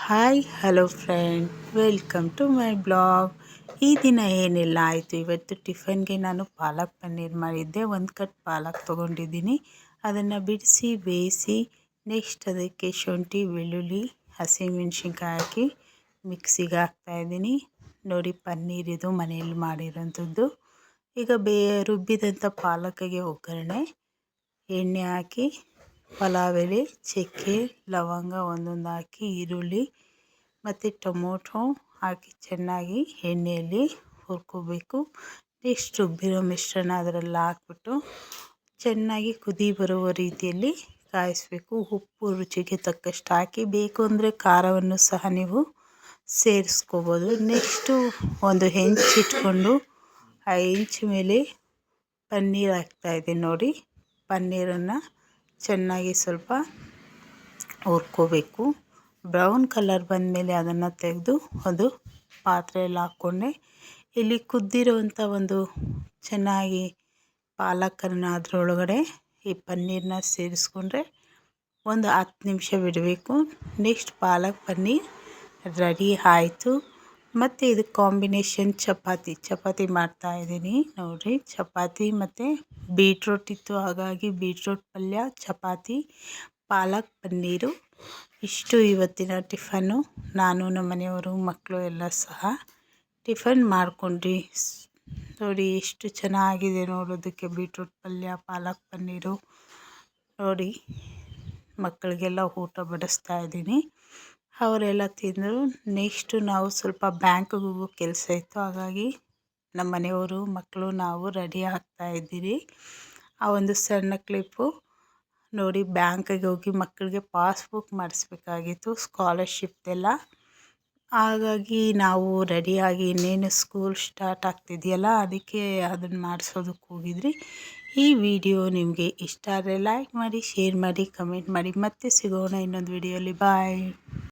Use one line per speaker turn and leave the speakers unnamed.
Hi hello friend, welcome to my blog. ಈ ದಿನ ಏನೆಲ್ಲ ಆಯಿತು, ಇವತ್ತು ಟಿಫನ್ಗೆ ನಾನು ಪಾಲಕ್ ಪನ್ನೀರ್ ಮಾಡಿದ್ದೆ. ಒಂದು ಕಟ್ ಪಾಲಕ್ ತೊಗೊಂಡಿದ್ದೀನಿ, ಅದನ್ನು ಬಿಡಿಸಿ ಬೇಯಿಸಿ ನೆಕ್ಸ್ಟ್ ಅದಕ್ಕೆ ಶುಂಠಿ ಬೆಳ್ಳುಳ್ಳಿ ಹಸಿಮೆಣ್ಸಿನ್ಕಾಯಿ ಹಾಕಿ ಮಿಕ್ಸಿಗೆ ಹಾಕ್ತಾಯಿದ್ದೀನಿ. ನೋಡಿ, ಪನ್ನೀರ್ ಇದು ಮನೆಯಲ್ಲಿ ಮಾಡಿರೋಂಥದ್ದು. ಈಗ ರುಬ್ಬಿದಂಥ ಪಾಲಕ್ಕಿಗೆ ಒಗ್ಗರಣೆ, ಎಣ್ಣೆ ಹಾಕಿ ಪಲಾವ್ ಎಲೆ, ಚಕ್ಕೆ, ಲವಂಗ ಒಂದೊಂದು ಹಾಕಿ ಈರುಳ್ಳಿ ಮತ್ತು ಟೊಮೊಟೊ ಹಾಕಿ ಚೆನ್ನಾಗಿ ಎಣ್ಣೆಯಲ್ಲಿ ಹುರ್ಕೋಬೇಕು. ನೆಕ್ಸ್ಟ್ ರುಬ್ಬಿರೋ ಮಿಶ್ರಣ ಅದರಲ್ಲಿ ಹಾಕ್ಬಿಟ್ಟು ಚೆನ್ನಾಗಿ ಕುದಿ ಬರುವ ರೀತಿಯಲ್ಲಿ ಕಾಯಿಸಬೇಕು. ಉಪ್ಪು ರುಚಿಗೆ ತಕ್ಕಷ್ಟು ಹಾಕಿ, ಬೇಕು ಅಂದರೆ ಖಾರವನ್ನು ಸಹ ನೀವು ಸೇರಿಸ್ಕೋಬೋದು. ನೆಕ್ಸ್ಟು ಒಂದು ಹೆಂಚಿಟ್ಕೊಂಡು ಆ ಹೆಂಚು ಮೇಲೆ ಪನ್ನೀರ್ ಹಾಕ್ತಾಯಿದ್ದೀನಿ. ನೋಡಿ, ಪನ್ನೀರನ್ನು ಚೆನ್ನಾಗಿ ಸ್ವಲ್ಪ ಹುರ್ಕೋಬೇಕು. ಬ್ರೌನ್ ಕಲರ್ ಬಂದಮೇಲೆ ಅದನ್ನು ತೆಗೆದು ಒಂದು ಪಾತ್ರೆಯಲ್ಲಿ ಹಾಕ್ಕೊಂಡೆ. ಇಲ್ಲಿ ಕುದ್ದಿರೋವಂಥ ಒಂದು ಚೆನ್ನಾಗಿ ಪಾಲಕನ್ನು ಅದರೊಳಗಡೆ ಈ ಪನ್ನೀರನ್ನ ಸೇರಿಸ್ಕೊಂಡ್ರೆ ಒಂದು 10 ನಿಮಿಷ ಬಿಡಬೇಕು. ನೆಕ್ಸ್ಟ್ ಪಾಲಕ್ ಪನ್ನೀರ್ ರೆಡಿ ಆಯಿತು. ಮತ್ತು ಇದಕ್ಕೆ ಕಾಂಬಿನೇಷನ್ ಚಪಾತಿ ಮಾಡ್ತಾಯಿದ್ದೀನಿ. ನೋಡಿರಿ, ಚಪಾತಿ ಮತ್ತು ಬೀಟ್ರೋಟ್ ಇತ್ತು, ಹಾಗಾಗಿ ಬೀಟ್ರೋಟ್ ಪಲ್ಯ, ಚಪಾತಿ, ಪಾಲಕ್ ಪನ್ನೀರು ಇಷ್ಟು ಇವತ್ತಿನ ಟಿಫನ್ನು. ನಾನು ನಮ್ಮ ಮನೆಯವರು ಮಕ್ಕಳು ಎಲ್ಲ ಸಹ ಟಿಫನ್ ಮಾಡ್ಕೊಂಡ್ರಿ. ನೋಡಿ ಎಷ್ಟು ಚೆನ್ನಾಗಿದೆ ನೋಡೋದಕ್ಕೆ. ಬೀಟ್ರೂಟ್ ಪಲ್ಯ, ಪಾಲಕ್ ಪನ್ನೀರು ನೋಡಿ, ಮಕ್ಕಳಿಗೆಲ್ಲ ಊಟ ಬಡಿಸ್ತಾ ಇದ್ದೀನಿ. ಅವರೆಲ್ಲ ತಿಂದರು. ನೆಕ್ಸ್ಟು ನಾವು ಸ್ವಲ್ಪ ಬ್ಯಾಂಕ್ಗೆ ಹೋಗೋ ಕೆಲಸ ಇತ್ತು, ಹಾಗಾಗಿ ನಮ್ಮ ಮನೆಯವರು ಮಕ್ಕಳು ನಾವು ರೆಡಿ ಆಗ್ತಾಯಿದ್ದೀರಿ. ಆ ಒಂದು ಸಣ್ಣ ಕ್ಲಿಪ್ಪು ನೋಡಿ. ಬ್ಯಾಂಕಿಗೆ ಹೋಗಿ ಮಕ್ಕಳಿಗೆ ಪಾಸ್ಬುಕ್ ಮಾಡಿಸ್ಬೇಕಾಗಿತ್ತು, ಸ್ಕಾಲರ್ಶಿಪ್ದೆಲ್ಲ. ಹಾಗಾಗಿ ನಾವು ರೆಡಿಯಾಗಿ ಇನ್ನೇನು ಸ್ಕೂಲ್ ಸ್ಟಾರ್ಟ್ ಆಗ್ತಿದೆಯಲ್ಲ, ಅದಕ್ಕೆ ಅದನ್ನು ಮಾಡಿಸೋದಕ್ಕೆ ಹೋಗಿದ್ರಿ. ಈ ವಿಡಿಯೋ ನಿಮಗೆ ಇಷ್ಟ ಆದರೆ ಲೈಕ್ ಮಾಡಿ, ಶೇರ್ ಮಾಡಿ, ಕಮೆಂಟ್ ಮಾಡಿ. ಮತ್ತೆ ಸಿಗೋಣ ಇನ್ನೊಂದು ವಿಡಿಯೋಲಿ. ಬಾಯ್.